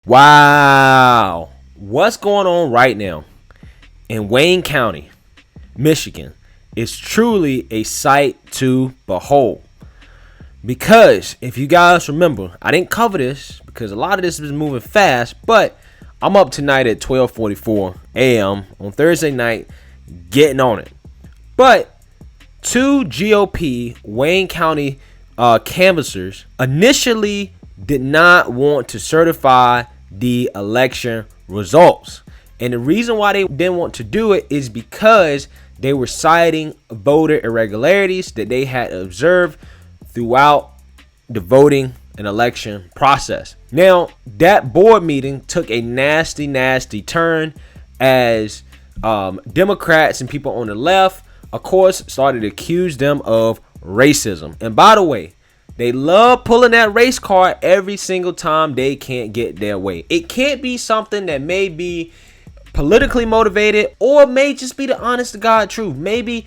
Wow. What's going on right now in Wayne County, Michigan, is truly a sight to behold. Because if you guys remember, I didn't cover this because a lot of this is moving fast, but I'm up tonight at 12:44 a.m. on Thursday night getting on it. But two GOP Wayne County canvassers initially did not want to certify the election results. And the reason why they didn't want to do it is because they were citing voter irregularities that they had observed throughout the voting and election process. Now, that board meeting took a nasty turn as Democrats and people on the left, of course, started to accuse them of racism. And by the way, they love pulling that race card every single time they can't get their way. It can't be something that may be politically motivated or may just be the honest to God truth. Maybe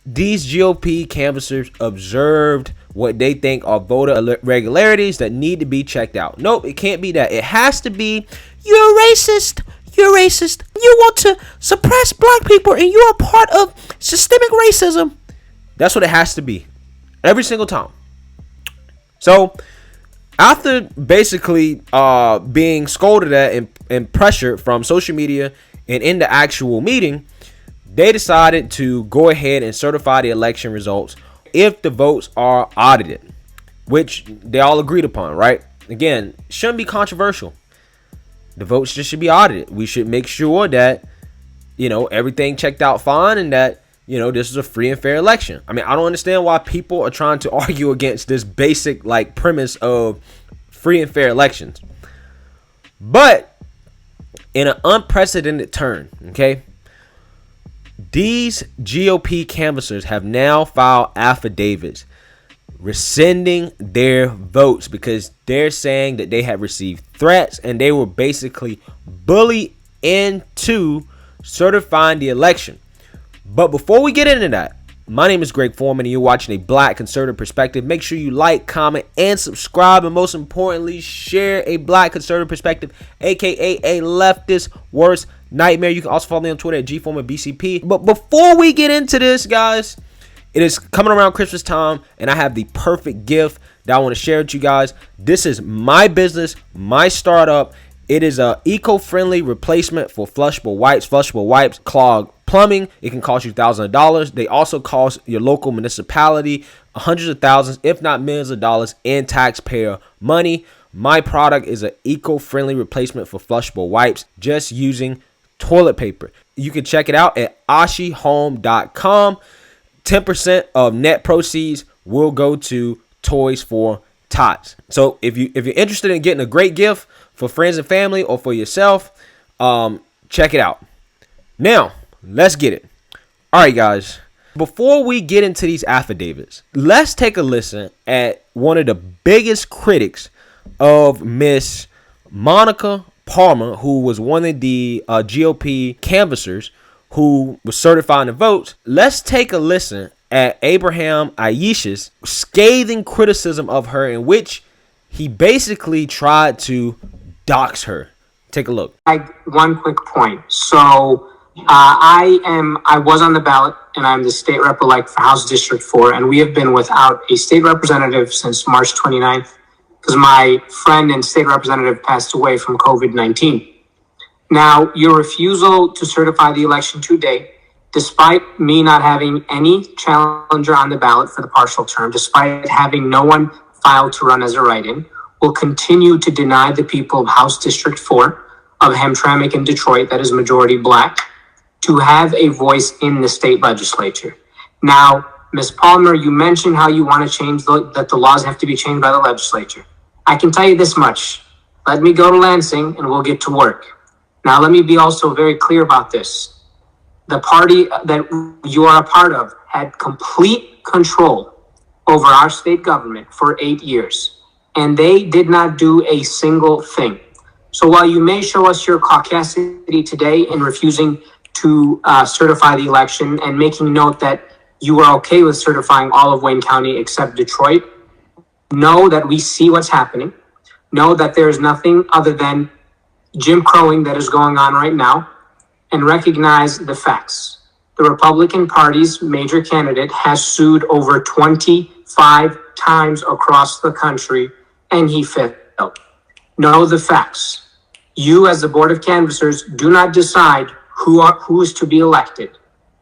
these GOP canvassers observed what they think are voter irregularities that need to be checked out. Nope, it can't be that. It has to be, you're racist. You're racist. You want to suppress black people and you're a part of systemic racism. That's what it has to be. Every single time. So, after basically being scolded at and pressured from social media and in the actual meeting, they decided to go ahead and certify the election results if the votes are audited, which they all agreed upon, right? Again, shouldn't be controversial. The votes just should be audited. We should make sure that, everything checked out fine and that, this is a free and fair election. I mean, I don't understand why people are trying to argue against this basic premise of free and fair elections. But in an unprecedented turn, okay, these GOP canvassers have now filed affidavits rescinding their votes because they're saying that they have received threats and they were basically bullied into certifying the election. But before we get into that, my name is Greg Foreman and you're watching a Black Conservative Perspective. Make sure you like, comment, and subscribe, and most importantly, share a Black Conservative Perspective, aka a leftist worst nightmare. You can also follow me on Twitter at GForemanBCP. But before we get into this, guys, it is coming around Christmas time, and I have the perfect gift that I want to share with you guys. This is my business, my startup. It is a eco-friendly replacement for flushable wipes. Flushable wipes clog plumbing. It can cost you thousands of dollars. They also cost your local municipality hundreds of thousands, if not millions of dollars in taxpayer money. My product is an eco-friendly replacement for flushable wipes just using toilet paper. You can check it out at ashihome.com. 10% of net proceeds will go to Toys for Tots. So if you're interested in getting a great gift for friends and family or for yourself, check it out. Now, let's get it. All right, guys. Before we get into these affidavits, let's take a listen at one of the biggest critics of Miss Monica Palmer, who was one of the GOP canvassers who was certifying the votes. Let's take a listen at Abraham Ayesha's scathing criticism of her, in which he basically tried to dox her. Take a look. One quick point. So I was on the ballot, and I'm the state rep-elect for House District 4, and we have been without a state representative since March 29th because my friend and state representative passed away from COVID-19. Now, your refusal to certify the election today, despite me not having any challenger on the ballot for the partial term, despite having no one filed to run as a write-in, will continue to deny the people of House District 4 of Hamtramck and Detroit, that is majority black, to have a voice in the state legislature. Now, Ms. Palmer, you mentioned how you want to change that the laws have to be changed by the legislature. I can tell you this much. Let me go to Lansing and we'll get to work. Now, let me be also very clear about this. The party that you are a part of had complete control over our state government for 8 years, and they did not do a single thing. So while you may show us your caucasity today in refusing to certify the election and making note that you are okay with certifying all of Wayne County except Detroit, know that we see what's happening. Know that there is nothing other than Jim Crowing that is going on right now and recognize the facts. The Republican Party's major candidate has sued over 25 times across the country, and he failed. Know the facts. You, as the Board of Canvassers, do not decide who is to be elected.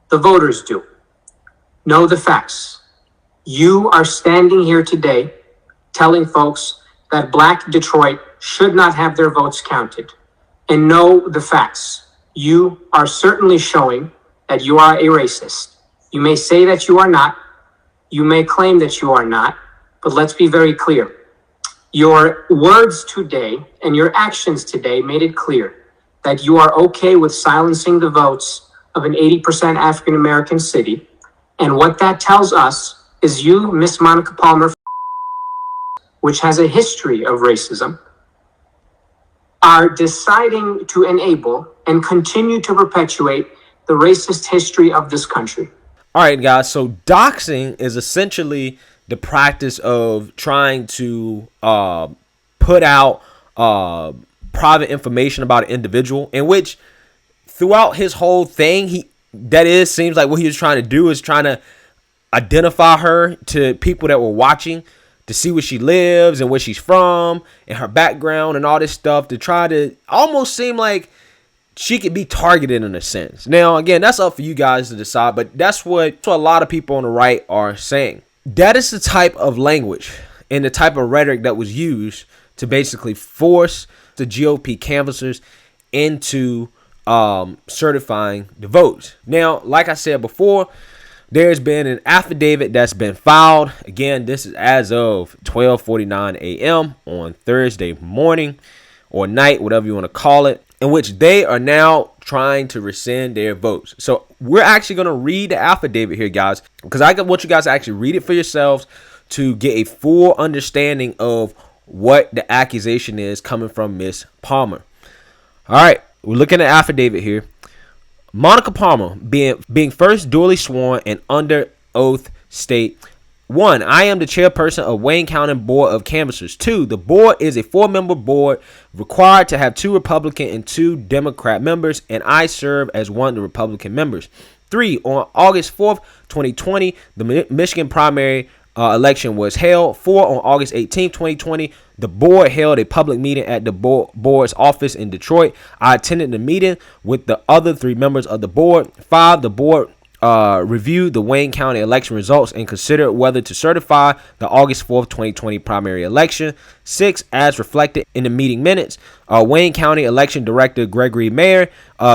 The voters do. Know the facts. You are standing here today telling folks that Black Detroit should not have their votes counted. And know the facts. You are certainly showing that you are a racist. You may say that you are not. You may claim that you are not. But let's be very clear. Your words today and your actions today made it clear that you are okay with silencing the votes of an 80% African American city. And what that tells us is you, Miss Monica Palmer, which has a history of racism, are deciding to enable and continue to perpetuate the racist history of this country. All right, guys. So doxing is essentially the practice of trying to put out private information about an individual, in which throughout his whole thing, seems like what he was trying to do is trying to identify her to people that were watching, to see where she lives and where she's from and her background and all this stuff, to try to almost seem like she could be targeted in a sense. Now, again, that's up for you guys to decide, but that's what a lot of people on the right are saying. That is the type of language and the type of rhetoric that was used to basically force the GOP canvassers into certifying the votes. Now, like I said before, there's been an affidavit that's been filed. Again, this is as of 12:49 a.m. on Thursday morning or night, whatever you want to call it, in which they are now trying to rescind their votes. So we're actually going to read the affidavit here, guys, because I want you guys to actually read it for yourselves to get a full understanding of what the accusation is coming from Miss Palmer. All right, we're looking at affidavit here. Monica Palmer, being first duly sworn and under oath, state: 1. I am the chairperson of Wayne County Board of Canvassers. 2. The board is a 4-member board required to have 2 Republican and 2 Democrat members, and I serve as one of the Republican members. 3. On August 4th, 2020, the Michigan primary election was held. 4. On August 18th, 2020, the board held a public meeting at the board's office in Detroit. I attended the meeting with the other 3 members of the board. 5. The board reviewed the Wayne County election results and considered whether to certify the August 4th, 2020 primary election. 6. As reflected in the meeting minutes, Wayne County Election Director Gregory Mayer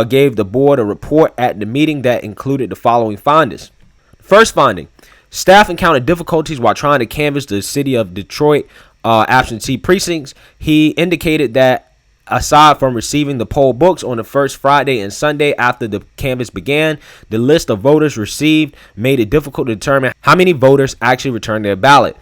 gave the board a report at the meeting that included the following findings. First finding: staff encountered difficulties while trying to canvass the city of Detroit absentee precincts. He indicated that aside from receiving the poll books on the first Friday and Sunday after the canvass began, the list of voters received made it difficult to determine how many voters actually returned their ballot.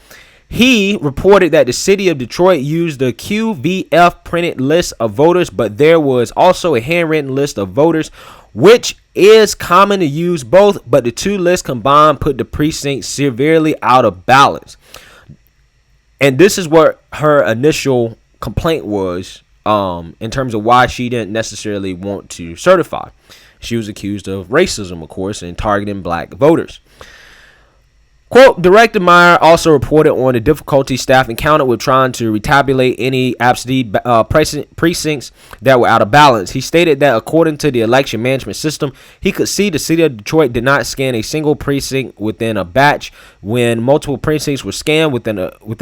He reported that the city of Detroit used the QVF printed list of voters, but there was also a handwritten list of voters, which is common to use both, but the 2 lists combined put the precinct severely out of balance. And this is what her initial complaint was, in terms of why she didn't necessarily want to certify. She was accused of racism, of course, and targeting Black voters. Quote, Director Meyer also reported on the difficulty staff encountered with trying to retabulate any absentee precincts that were out of balance. He stated that according to the election management system, he could see the city of Detroit did not scan a single precinct within a batch. When multiple precincts were scanned within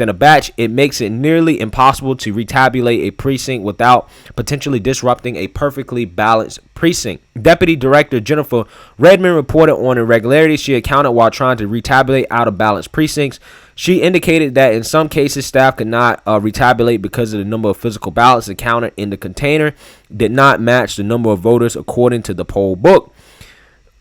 a batch, it makes it nearly impossible to retabulate a precinct without potentially disrupting a perfectly balanced precinct. Deputy Director Jennifer Redmond reported on irregularities she encountered while trying to retabulate out of balance precincts. She indicated that in some cases staff could not retabulate because of the number of physical ballots encountered in the container did not match the number of voters according to the poll book.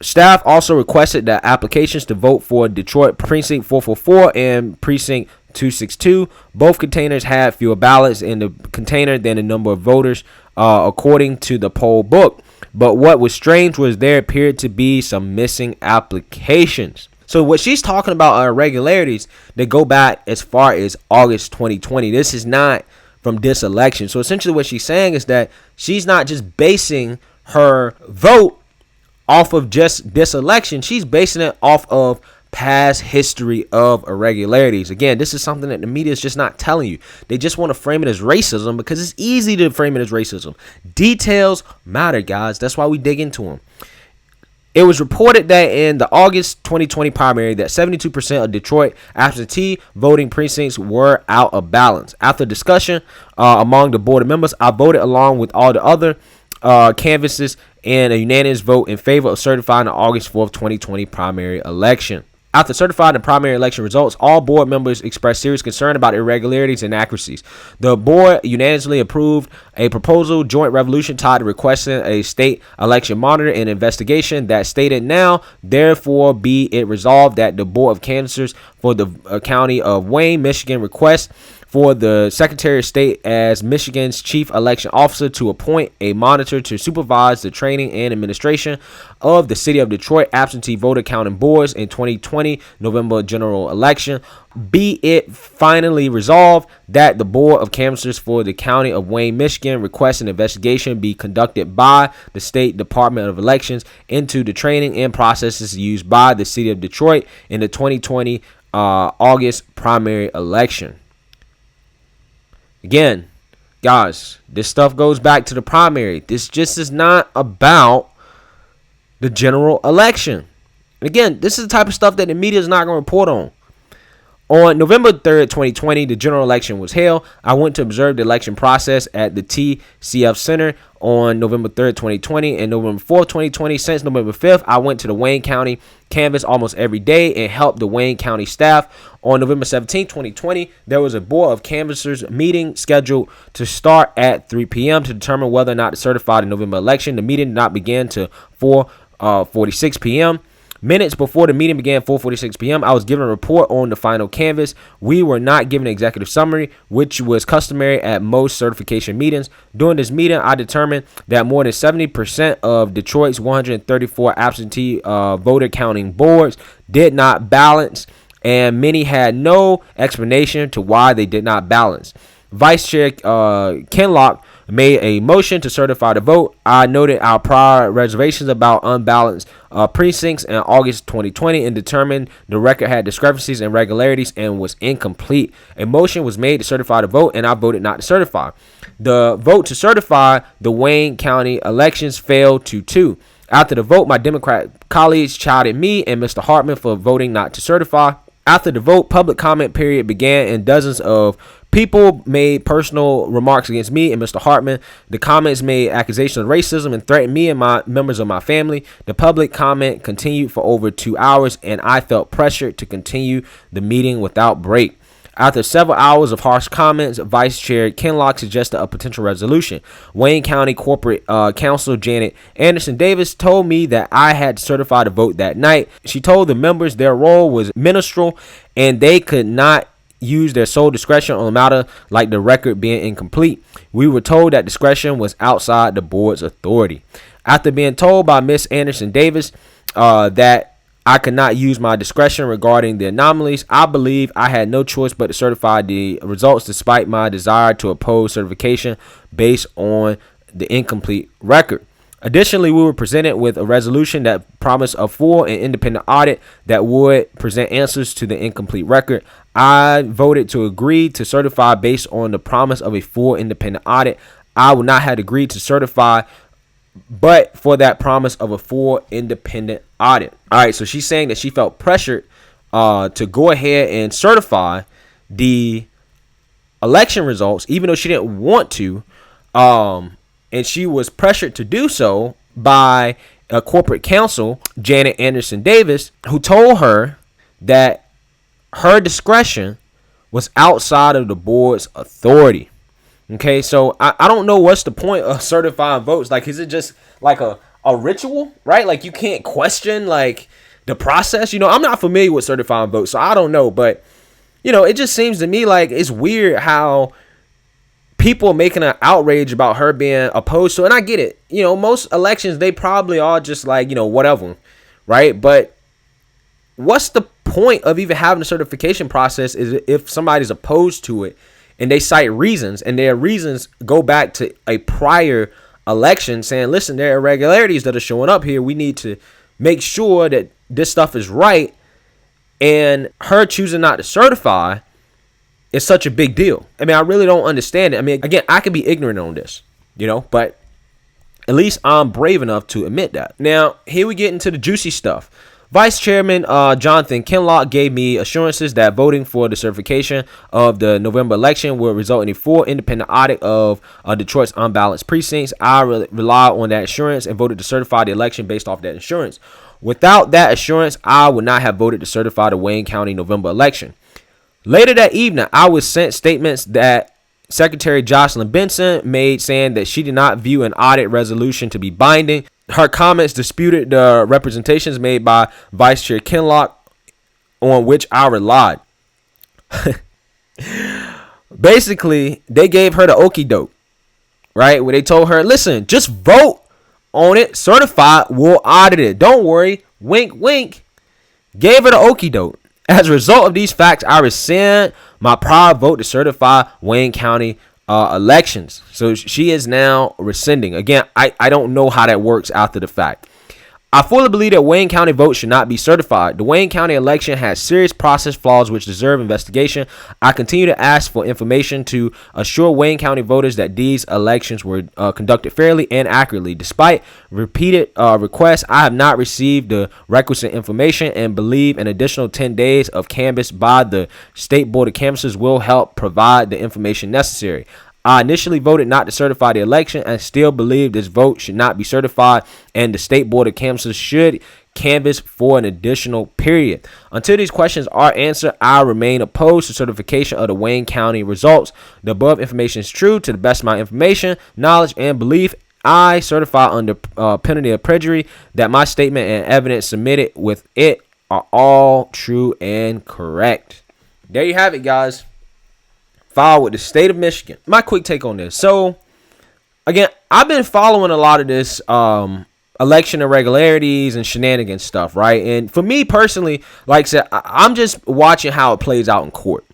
Staff also requested that applications to vote for Detroit Precinct 444 and Precinct 262, both containers had fewer ballots in the container than the number of voters according to the poll book. But what was strange was there appeared to be some missing applications. So what she's talking about are irregularities that go back as far as August 2020. This is not from this election. So essentially what she's saying is that she's not just basing her vote off of just this election. She's basing it off of past history of irregularities. Again, this is something that the media is just not telling you. They just want to frame it as racism because it's easy to frame it as racism. Details matter, guys. That's why we dig into them. It was reported that in the August 2020 primary that 72% of Detroit absentee voting precincts were out of balance. After discussion among the board of members, I voted along with all the other canvases in a unanimous vote in favor of certifying the August 4th, 2020 primary election. After certifying the primary election results, all board members expressed serious concern about irregularities and inaccuracies. The board unanimously approved a proposal joint resolution tied to requesting a state election monitor and investigation that stated, now therefore be it resolved that the Board of Canvassers for the county of Wayne, Michigan requests for the Secretary of State as Michigan's chief election officer to appoint a monitor to supervise the training and administration of the City of Detroit absentee voter counting boards in 2020 November general election. Be it finally resolved that the Board of Canvassers for the County of Wayne, Michigan requests an investigation be conducted by the State Department of Elections into the training and processes used by the City of Detroit in the 2020 August primary election. Again, guys, this stuff goes back to the primary. This just is not about the general election. Again, this is the type of stuff that the media is not going to report on. On November 3rd, 2020, the general election was held. I went to observe the election process at the TCF Center on November 3rd, 2020, and November 4th, 2020. Since November 5th, I went to the Wayne County canvas almost every day and helped the Wayne County staff. On November 17th, 2020, there was a Board of Canvassers meeting scheduled to start at 3 p.m. to determine whether or not to certify the November election. The meeting did not begin to 4:46 p.m. Minutes before the meeting began, 4:46 p.m., I was given a report on the final canvas. We were not given an executive summary, which was customary at most certification meetings. During this meeting, I determined that more than 70% of Detroit's 134 absentee voter counting boards did not balance, and many had no explanation to why they did not balance. Vice Chair Kinlock made a motion to certify the vote. I noted our prior reservations about unbalanced precincts in August 2020 and determined the record had discrepancies and irregularities and was incomplete. A motion was made to certify the vote, and I voted not to certify. The vote to certify the Wayne County elections failed 2-2. After the vote, my Democrat colleagues chided me and Mr. Hartmann for voting not to certify. After the vote, public comment period began, and dozens of people made personal remarks against me and Mr. Hartmann. The comments made accusations of racism and threatened me and my members of my family. The public comment continued for over 2 hours, and I felt pressured to continue the meeting without break. After several hours of harsh comments, Vice Chair Kinlock suggested a potential resolution. Wayne County Corporate Counsel Janet Anderson Davis told me that I had to certify the vote that night. She told the members their role was ministerial and they could not use their sole discretion on a matter like the record being incomplete. We were told that discretion was outside the board's authority. After being told by Miss Anderson Davis that I could not use my discretion regarding the anomalies, I believe I had no choice but to certify the results despite my desire to oppose certification based on the incomplete record. Additionally, we were presented with a resolution that promised a full and independent audit that would present answers to the incomplete record. I voted to agree to certify based on the promise of a full independent audit. I would not have agreed to certify but for that promise of a full independent audit. All right, so she's saying that she felt pressured to go ahead and certify the election results, even though she didn't want to, and she was pressured to do so by a corporate counsel, Janet Anderson Davis, who told her that her discretion was outside of the board's authority. Okay, so I don't know what's the point of certifying votes. Like, is it just like a ritual, right? Like, you can't question, like, the process. You know, I'm not familiar with certifying votes, so I don't know. But, you know, it just seems to me like it's weird how people are making an outrage about her being opposed to it. And I get it. You know, most elections, they probably are just like, you know, whatever, right? But what's the point of even having a certification process is if somebody's opposed to it and they cite reasons, and their reasons go back to a prior election saying, listen, there are irregularities that are showing up here. We need to make sure that this stuff is right. And her choosing not to certify is such a big deal. I mean, I really don't understand it. I mean, again, I could be ignorant on this, but at least I'm brave enough to admit that. Now, here we get into the juicy stuff. Vice Chairman Jonathan Kinloch gave me assurances that voting for the certification of the November election will result in a full independent audit of Detroit's unbalanced precincts. I relied on that assurance and voted to certify the election based off that assurance. Without that assurance, I would not have voted to certify the Wayne County November election. Later that evening, I was sent statements that Secretary Jocelyn Benson made saying that she did not view an audit resolution to be binding. Her comments disputed the representations made by Vice Chair Kinloch, on which I relied. Basically, they gave her the okie doke, right? Where they told her, listen, just vote on it, certify, we'll audit it. Don't worry, wink, wink. Gave her the okie doke. As a result of these facts, I rescind my prior vote to certify Wayne County elections. So she is now rescinding. Again, I don't know how that works after the fact. I fully believe that Wayne County votes should not be certified. The Wayne County election has serious process flaws which deserve investigation. I continue to ask for information to assure Wayne County voters that these elections were conducted fairly and accurately. Despite repeated requests, I have not received the requisite information and believe an additional 10 days of canvass by the State Board of Canvassers will help provide the information necessary. I initially voted not to certify the election and still believe this vote should not be certified and the State Board of Canvassers should canvass for an additional period. Until these questions are answered, I remain opposed to certification of the Wayne County results. The above information is true to the best of my information, knowledge, and belief. I certify under penalty of perjury that my statement and evidence submitted with it are all true and correct. There you have it, guys. Filed with the state of Michigan. My quick take on this. So, again, I've been following a lot of this election irregularities and shenanigans stuff, right? And for me personally, like I said, I'm just watching how it plays out in court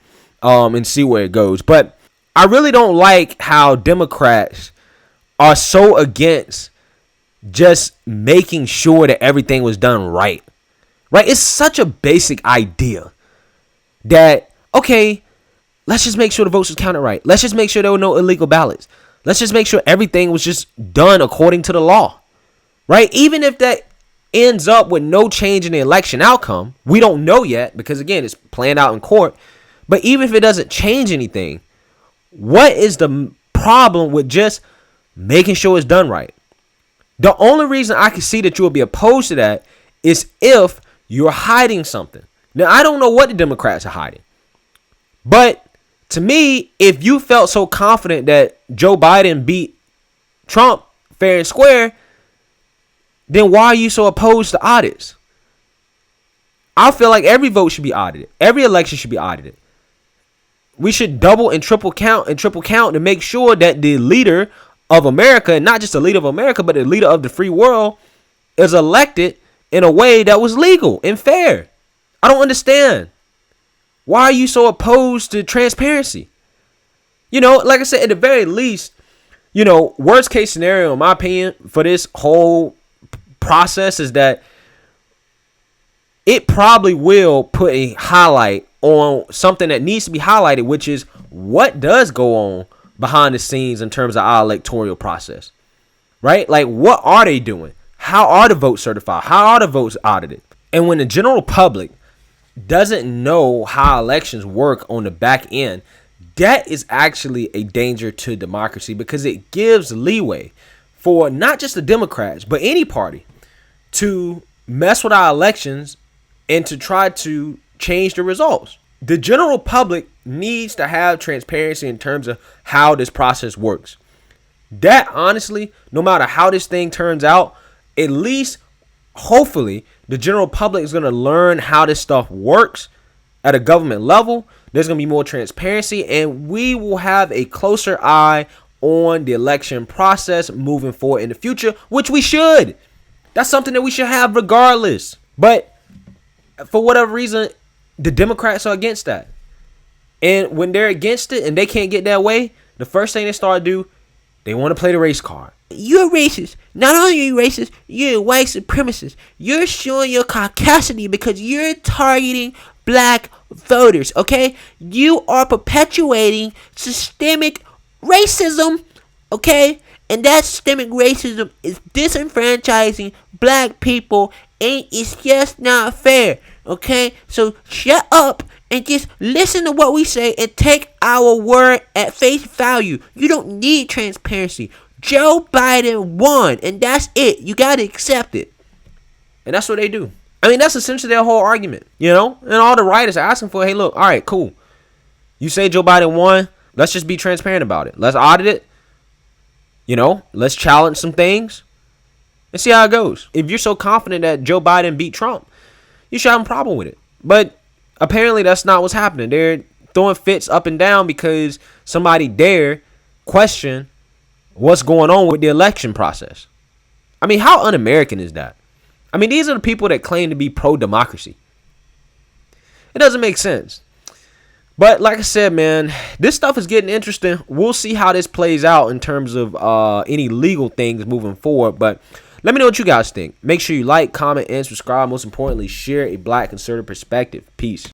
and see where it goes. But I really don't like how Democrats are so against just making sure that everything was done right. Right? It's such a basic idea that, okay, let's just make sure the votes was counted right. Let's just make sure there were no illegal ballots. Let's just make sure everything was just done according to the law, right? Even if that ends up with no change in the election outcome, we don't know yet because, again, it's planned out in court. But even if it doesn't change anything, what is the problem with just making sure it's done right? The only reason I can see that you will be opposed to that is if you're hiding something. Now, I don't know what the Democrats are hiding, but to me, if you felt so confident that Joe Biden beat Trump fair and square, then why are you so opposed to audits? I feel like every vote should be audited. Every election should be audited. We should double and triple count to make sure that the leader of America, and not just the leader of America, but the leader of the free world, is elected in a way that was legal and fair. I don't understand. Why are you so opposed to transparency? Like I said, at the very least, worst case scenario, in my opinion, for this whole process is that it probably will put a highlight on something that needs to be highlighted, which is what does go on behind the scenes in terms of our electoral process, right? Like, what are they doing? How are the votes certified? How are the votes audited? And when the general public doesn't know how elections work on the back end, that is actually a danger to democracy because it gives leeway for not just the Democrats, but any party to mess with our elections and to try to change the results. The general public needs to have transparency in terms of how this process works. That, honestly, no matter how this thing turns out, at least hopefully the general public is going to learn how this stuff works at a government level. There's going to be more transparency, and we will have a closer eye on the election process moving forward in the future, which we should. That's something that we should have regardless. But for whatever reason, the Democrats are against that. And when they're against it and they can't get that way, the first thing they start to do, they want to play the race card. You're racist. Not only are you racist, you're a white supremacist. You're showing your caucasity because you're targeting black voters, okay? You are perpetuating systemic racism, okay? And that systemic racism is disenfranchising black people, and it's just not fair, okay? So shut up and just listen to what we say and take our word at face value. You don't need transparency. Joe Biden won, and that's it. You got to accept it. And that's what they do. I mean, that's essentially their whole argument, you know? And all the writers are asking for, hey, look, all right, cool. You say Joe Biden won. Let's just be transparent about it. Let's audit it. You know, let's challenge some things and see how it goes. If you're so confident that Joe Biden beat Trump, you should have a problem with it. But apparently that's not what's happening. They're throwing fits up and down because somebody dare question what's going on with the election process. I mean, how un-American is that? I mean, these are the people that claim to be pro-democracy. It doesn't make sense. But like I said, man, this stuff is getting interesting. We'll see how this plays out in terms of any legal things moving forward. But let me know what you guys think. Make sure you like, comment, and subscribe. Most importantly, share a black conservative perspective. Peace.